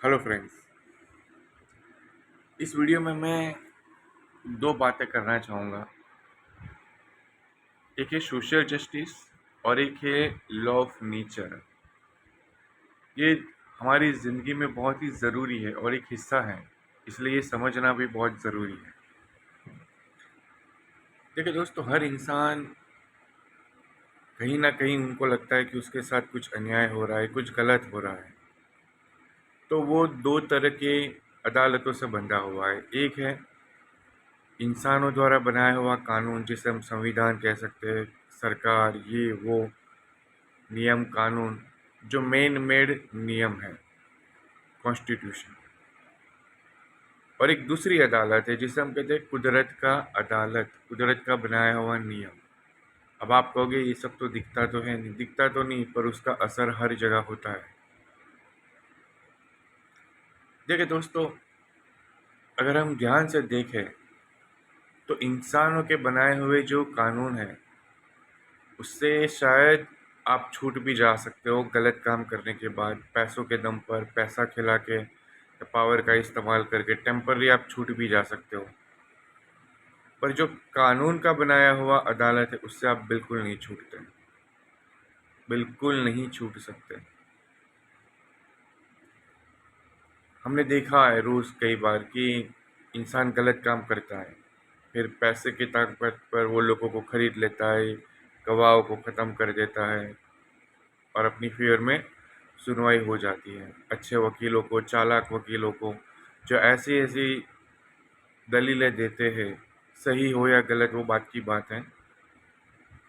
Hello friends. इस video में मैं दो बातें करना चाहूँगा। एक है सोशल जस्टिस और एक है लॉ ऑफ नेचर। ये हमारी ज़िंदगी में बहुत ही ज़रूरी है और एक हिस्सा है, इसलिए ये समझना भी बहुत ज़रूरी है। देखिए दोस्तों, हर इंसान कहीं ना कहीं उनको लगता है कि उसके साथ कुछ अन्याय हो रहा है, कुछ गलत हो रहा है। तो वो दो तरह के अदालतों से बंधा हुआ है। एक है इंसानों द्वारा बनाया हुआ कानून, जिसे हम संविधान कह सकते हैं, सरकार, ये वो नियम कानून, जो मेन मेड नियम है, कॉन्स्टिट्यूशन। और एक दूसरी अदालत है जिसे हम कहते हैं कुदरत का अदालत, कुदरत का बनाया हुआ नियम। अब आप कहोगे ये सब तो दिखता तो है नहीं, दिखता तो नहीं, पर उसका असर हर जगह होता है। देखिए दोस्तों, अगर हम ध्यान से देखें तो इंसानों के बनाए हुए जो कानून है, उससे शायद आप छूट भी जा सकते हो गलत काम करने के बाद। पैसों के दम पर, पैसा खिला के या पावर का इस्तेमाल करके टेम्पररी आप छूट भी जा सकते हो। पर जो कानून का बनाया हुआ अदालत है, उससे आप बिल्कुल नहीं छूटते, बिल्कुल नहीं छूट सकते। हमने देखा है रोज़ कई बार कि इंसान गलत काम करता है, फिर पैसे की ताकत पर वो लोगों को खरीद लेता है, गवाहों को ख़त्म कर देता है और अपनी फेवर में सुनवाई हो जाती है। अच्छे वकीलों को, चालाक वकीलों को, जो ऐसी ऐसी दलीलें देते हैं, सही हो या गलत वो बात की बात है,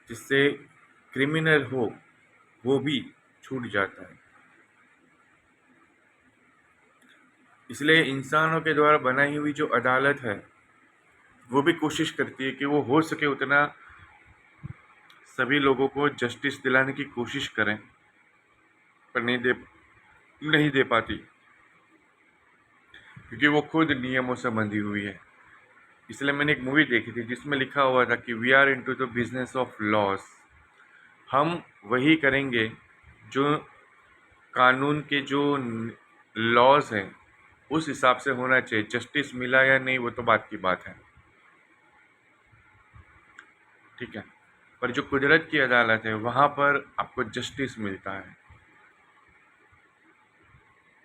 जिससे क्रिमिनल हो वो भी छूट जाता है। इसलिए इंसानों के द्वारा बनाई हुई जो अदालत है, वो भी कोशिश करती है कि वो हो सके उतना सभी लोगों को जस्टिस दिलाने की कोशिश करें, पर नहीं दे पाती, क्योंकि वो खुद नियमों से बंधी हुई है। इसलिए मैंने एक मूवी देखी थी जिसमें लिखा हुआ था कि we are into the business of loss. हम वही करेंगे जो कानून के जो लॉज हैं उस हिसाब से होना चाहिए। जस्टिस मिला या नहीं वो तो बात की बात है, ठीक है। पर जो कुदरत की अदालत है, वहाँ पर आपको जस्टिस मिलता है।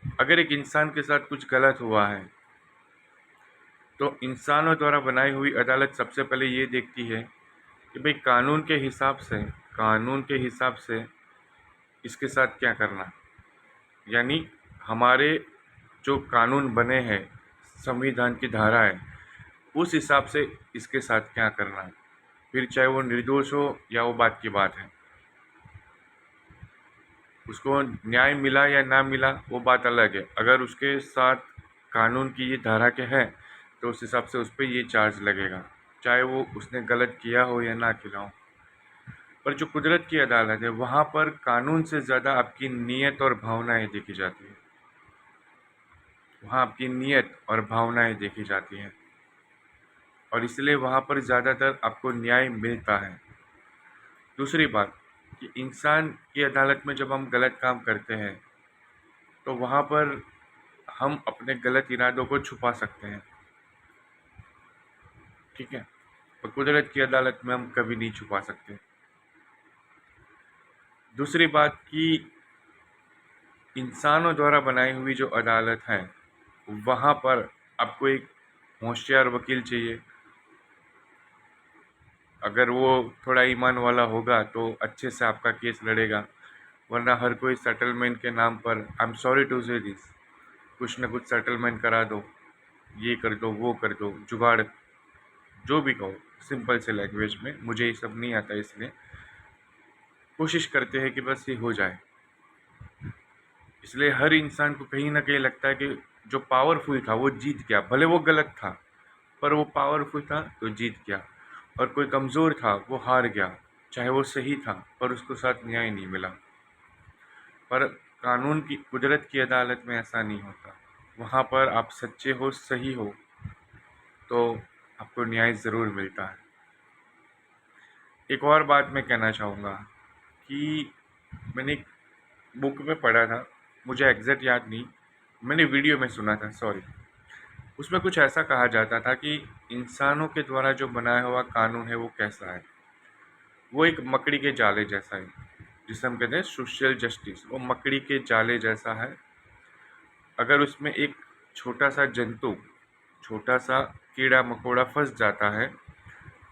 अगर एक इंसान के साथ कुछ गलत हुआ है, तो इंसानों द्वारा बनाई हुई अदालत सबसे पहले ये देखती है कि भाई कानून के हिसाब से इसके साथ क्या करना। यानी हमारे जो कानून बने हैं, संविधान की धारा है, उस हिसाब से इसके साथ क्या करना है। फिर चाहे वो निर्दोष हो या वो बात की बात है, उसको न्याय मिला या ना मिला वो बात अलग है। अगर उसके साथ कानून की ये धारा के है, तो उस हिसाब से उस पर ये चार्ज लगेगा, चाहे वो उसने गलत किया हो या ना किया हो। पर जो कुदरत की अदालत है, वहाँ पर कानून से ज़्यादा आपकी नीयत और भावनाएं देखी जाती है। वहाँ आपकी नीयत और भावनाएं देखी जाती हैं, और इसलिए वहाँ पर ज़्यादातर आपको न्याय मिलता है। दूसरी बात कि इंसान की अदालत में जब हम गलत काम करते हैं, तो वहाँ पर हम अपने गलत इरादों को छुपा सकते हैं, ठीक है। और कुदरत की अदालत में हम कभी नहीं छुपा सकते। दूसरी बात कि इंसानों द्वारा बनाई हुई जो अदालत है, वहाँ पर आपको एक होशियार वकील चाहिए। अगर वो थोड़ा ईमान वाला होगा तो अच्छे से आपका केस लड़ेगा, वरना हर कोई सेटलमेंट के नाम पर, आई एम सॉरी टू से दिस, कुछ ना कुछ सेटलमेंट करा दो, ये कर दो, वो कर दो, जुगाड़, जो भी कहो, सिंपल से लैंग्वेज में, मुझे ये सब नहीं आता, इसलिए कोशिश करते हैं कि बस ये हो जाए। इसलिए हर इंसान को कहीं ना कहीं लगता है कि जो पावरफुल था वो जीत गया, भले वो गलत था, पर वो पावरफुल था तो जीत गया। और कोई कमज़ोर था वो हार गया, चाहे वो सही था पर उसको साथ न्याय नहीं मिला। पर कानून की, कुदरत की अदालत में ऐसा नहीं होता। वहाँ पर आप सच्चे हो, सही हो, तो आपको न्याय ज़रूर मिलता है। एक और बात मैं कहना चाहूँगा कि मैंने एक बुक में पढ़ा था, मुझे एग्जैक्ट याद नहीं, मैंने वीडियो में सुना था, सॉरी। उसमें कुछ ऐसा कहा जाता था कि इंसानों के द्वारा जो बनाया हुआ कानून है वो कैसा है। वो एक मकड़ी के जाले जैसा है, जिसे हम कहते हैं सोशल जस्टिस। वो मकड़ी के जाले जैसा है। अगर उसमें एक छोटा सा जंतु, छोटा सा कीड़ा मकोड़ा फंस जाता है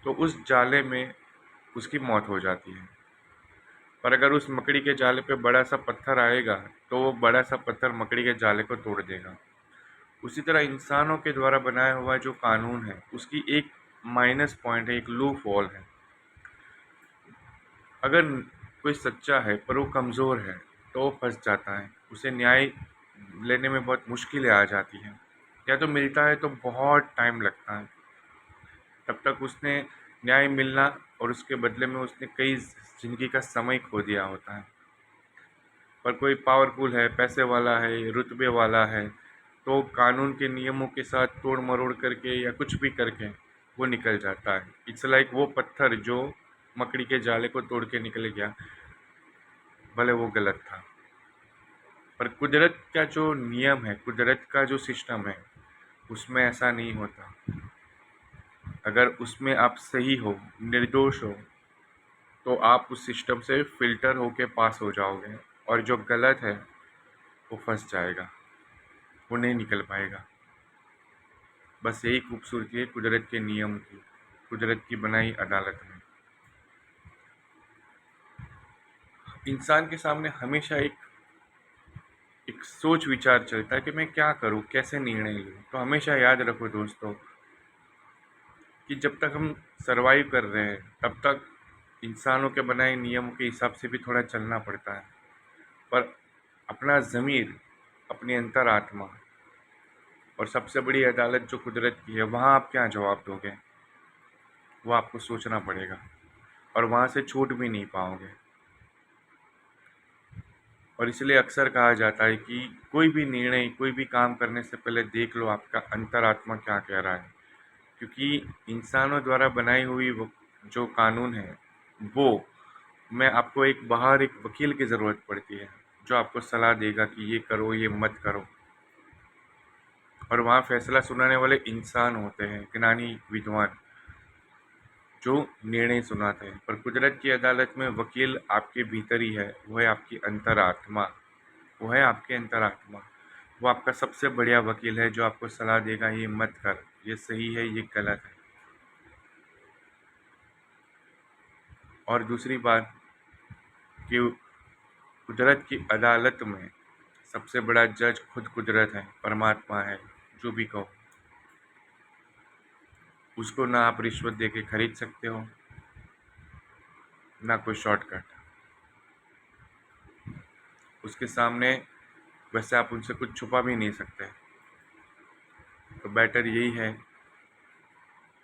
तो उस जाले में उसकी मौत हो जाती है। पर अगर उस मकड़ी के जाले पे बड़ा सा पत्थर आएगा तो वो बड़ा सा पत्थर मकड़ी के जाले को तोड़ देगा। उसी तरह इंसानों के द्वारा बनाया हुआ जो कानून है उसकी एक माइनस पॉइंट है, एक लूप होल है। अगर कोई सच्चा है पर वो कमज़ोर है तो वो फंस जाता है, उसे न्याय लेने में बहुत मुश्किलें आ जाती हैं। या तो मिलता है तो बहुत टाइम लगता है, तब तक उसने न्याय मिलना और उसके बदले में उसने कई ज़िंदगी का समय खो दिया होता है। पर कोई पावरफुल है, पैसे वाला है, रुतबे वाला है, तो कानून के नियमों के साथ तोड़ मरोड़ करके या कुछ भी करके वो निकल जाता है। इट्स लाइक वो पत्थर जो मकड़ी के जाले को तोड़ के निकल गया, भले वो गलत था। पर कुदरत का जो नियम है, कुदरत का जो सिस्टम है, उसमें ऐसा नहीं होता। अगर उसमें आप सही हो, निर्दोष हो, तो आप उस सिस्टम से फिल्टर होके पास हो जाओगे, और जो गलत है वो फंस जाएगा, वो नहीं निकल पाएगा। बस यही खूबसूरती है कुदरत के नियम की, कुदरत की बनाई अदालत में। इंसान के सामने हमेशा एक सोच विचार चलता है कि मैं क्या करूं, कैसे निर्णय लूं। तो हमेशा याद रखो दोस्तों कि जब तक हम सरवाइव कर रहे हैं तब तक इंसानों के बनाए नियमों के हिसाब से भी थोड़ा चलना पड़ता है। पर अपना ज़मीर, अपनी अंतरात्मा और सबसे बड़ी अदालत जो कुदरत की है, वहाँ आप क्या जवाब दोगे, वो आपको सोचना पड़ेगा, और वहाँ से छूट भी नहीं पाओगे। और इसलिए अक्सर कहा जाता है कि कोई भी निर्णय, कोई भी काम करने से पहले देख लो आपका अंतरात्मा क्या कह रहा है। क्योंकि इंसानों द्वारा बनाई हुई वो जो कानून है, वो में आपको एक बाहर एक वकील की ज़रूरत पड़ती है, जो आपको सलाह देगा कि ये करो, ये मत करो। और वहाँ फैसला सुनाने वाले इंसान होते हैं, ज्ञानी विद्वान, जो निर्णय सुनाते हैं। पर कुदरत की अदालत में वकील आपके भीतर ही है, वो है आपकी अंतरात्मा। वो है आपके अंतरात्मा। वो आपका सबसे बढ़िया वकील है, जो आपको सलाह देगा ये मत कर, ये सही है, ये गलत है। और दूसरी बात कि कुदरत की अदालत में सबसे बड़ा जज खुद कुदरत है, परमात्मा है। जो भी कहो, उसको ना आप रिश्वत दे के खरीद सकते हो, ना कोई शॉर्टकट। उसके सामने वैसे आप उनसे कुछ छुपा भी नहीं सकते। तो बेटर यही है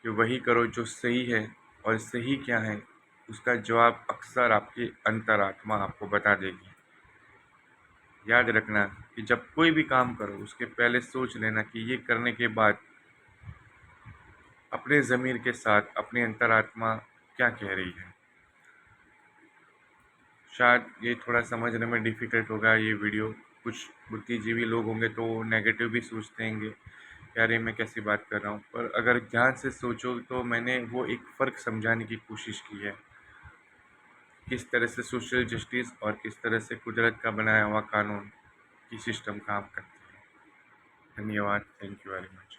कि वही करो जो सही है। और सही क्या है, उसका जवाब अक्सर आपकी अंतरात्मा आपको बता देगी। याद रखना कि जब कोई भी काम करो उसके पहले सोच लेना कि ये करने के बाद अपने ज़मीर के साथ अपनी अंतरात्मा क्या कह रही है। शायद ये थोड़ा समझने में डिफ़िकल्ट होगा ये वीडियो। कुछ बुद्धिजीवी लोग होंगे तो नेगेटिव भी सोचते होंगे, यार ये मैं कैसी बात कर रहा हूँ। पर अगर ध्यान से सोचो तो मैंने वो एक फ़र्क समझाने की कोशिश की है, किस तरह से सोशल जस्टिस और किस तरह से कुदरत का बनाया हुआ कानून की सिस्टम काम करती है। धन्यवाद, थैंक यू वेरी मच।